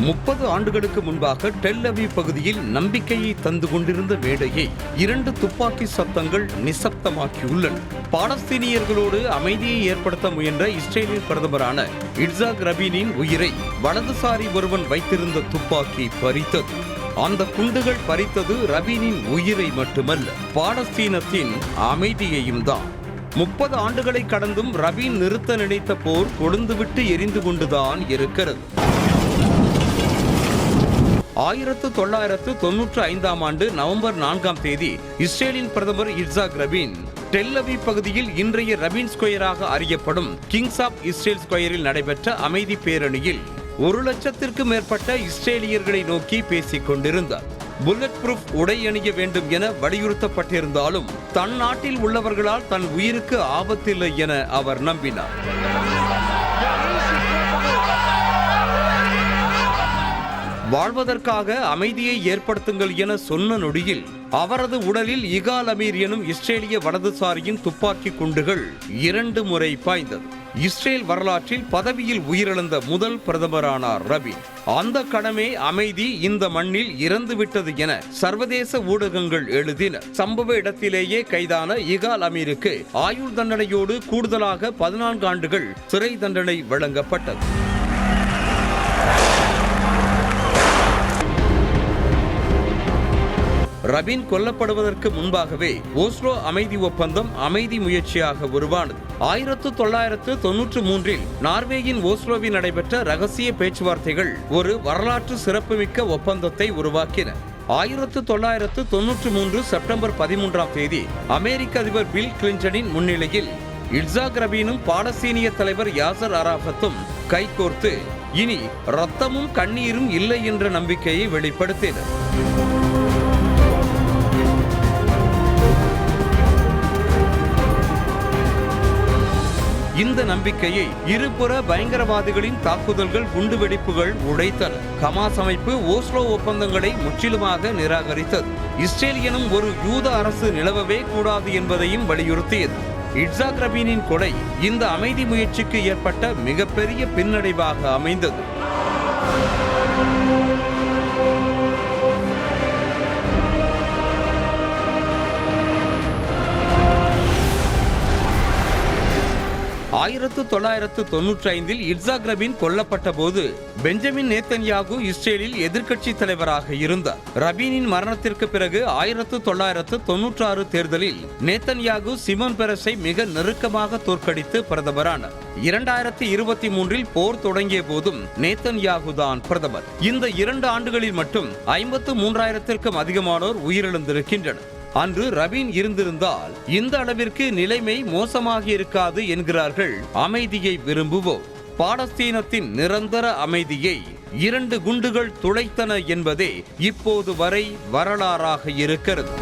30 ஆண்டுகளுக்கு முன்பாக Tel Aviv பகுதியில் நம்பிக்கையை தந்து கொண்டிருந்த மேடையை 2 துப்பாக்கி சத்தங்கள் நிசப்தமாக்கியுள்ளன. பாலஸ்தீனியர்களோடு அமைதியை ஏற்படுத்த முயன்ற இஸ்ரேலின் பிரதமரான இட்சாக் ரபீனின் உயிரை வலதுசாரி ஒருவன் வைத்திருந்த துப்பாக்கி பறித்தது. அந்த குண்டுகள் பறித்தது ரபீனின் உயிரை மட்டுமல்ல, பாலஸ்தீனத்தின் அமைதியையும் தான். 30 ஆண்டுகளை கடந்தும் ரபீன் நிறுத்த நினைத்த போர் கொழுந்துவிட்டு எரிந்து கொண்டுதான் இருக்கிறது. 1995ஆம் ஆண்டு நவம்பர் 4ஆம் தேதி இஸ்ரேலின் பிரதமர் இட்சாக் ரபீன் டெல் அவீவ் பகுதியில் இன்றைய ரபீன் ஸ்கொயராக அறியப்படும் கிங்ஸ் ஆஃப் இஸ்ரேல் ஸ்கொயரில் நடைபெற்ற அமைதி பேரணியில் 1 லட்சத்திற்கும் மேற்பட்ட இஸ்ரேலியர்களை நோக்கி பேசிக் கொண்டிருந்தார். புல்லட் ப்ரூஃப் உடை அணிய வேண்டும் என வலியுறுத்தப்பட்டிருந்தாலும் தன் நாட்டில் உள்ளவர்களால் தன் உயிருக்கு ஆபத்தில்லை என அவர் நம்பினார். வாழ்வதற்காக அமைதியை ஏற்படுத்துங்கள் என சொன்ன நொடியில் அவரது உடலில் இகால் அமீர் எனும் இஸ்ரேலிய வலதுசாரியின் துப்பாக்கி குண்டுகள் 2 முறை பாய்ந்தது. இஸ்ரேல் வரலாற்றில் பதவியில் உயிரிழந்த முதல் பிரதமரானார் ரபீன். அந்த கணமே அமைதி இந்த மண்ணில் இறந்துவிட்டது என சர்வதேச ஊடகங்கள் எழுதின. சம்பவ இடத்திலேயே கைதான இகால் அமீருக்கு ஆயுள் தண்டனையோடு கூடுதலாக 14 ஆண்டுகள் சிறை தண்டனை வழங்கப்பட்டது. ரபீன் கொல்லப்படுவதற்கு முன்பாகவே ஓஸ்லோ அமைதி ஒப்பந்தம் அமைதி முயற்சியாக உருவானது. 1993இல் நார்வேயின் ஓஸ்லோவில் நடைபெற்ற ரகசிய பேச்சுவார்த்தைகள் ஒரு வரலாற்று சிறப்புமிக்க ஒப்பந்தத்தை உருவாக்கின. 1993 செப்டம்பர் 13ஆம் தேதி அமெரிக்க அதிபர் பில் கிளின்டனின் முன்னிலையில் இட்சாக் ரபீனும் பாலஸ்தீனிய தலைவர் யாசர் அரஃபாத்தும் கைகோர்த்து இனி ரத்தமும் கண்ணீரும் இல்லை என்ற நம்பிக்கையை வெளிப்படுத்தினர். இந்த நம்பிக்கையை இருபுற பயங்கரவாதிகளின் தாக்குதல்கள், குண்டுவெடிப்புகள் உடைத்தன. ஹமாஸ் அமைப்பு ஓஸ்லோ ஒப்பந்தங்களை முற்றிலுமாக நிராகரித்தது. இஸ்ரேல் எனும் ஒரு யூத அரசு நிலவவே கூடாது என்பதையும் வலியுறுத்தியது. இட்சாக் ரபீனின் கொலை இந்த அமைதி முயற்சிக்கு ஏற்பட்ட மிகப்பெரிய பின்னடைவாக அமைந்தது. (1995) இட்சாக் ரபீன் கொல்லப்பட்ட போது பெஞ்சமின் நேத்தன்யாகு இஸ்ரேலில் எதிர்க்கட்சி தலைவராக இருந்தார். ரபீனின் மரணத்திற்கு பிறகு 1996 தேர்தலில் நேத்தன்யாகு சிமோன் பெரஸை மிக நெருக்கமாக தோற்கடித்து பிரதமரானார். 2023இல் போர் தொடங்கிய போதும் நேத்தன்யாகு தான் பிரதமர். இந்த 2 ஆண்டுகளில் மட்டும் 53,000த்திற்கும் அதிகமானோர் உயிரிழந்திருக்கின்றனர். அன்று ரபீன் இருந்திருந்தால் இந்த அளவிற்கு நிலைமை மோசமாகி இருக்காது என்கிறார்கள் அமைதியை விரும்புவோர். பாலஸ்தீனத்தின் நிரந்தர அமைதியை 2 குண்டுகள் துளைத்தன என்பதே இப்போது வரை வரலாறாக இருக்கிறது.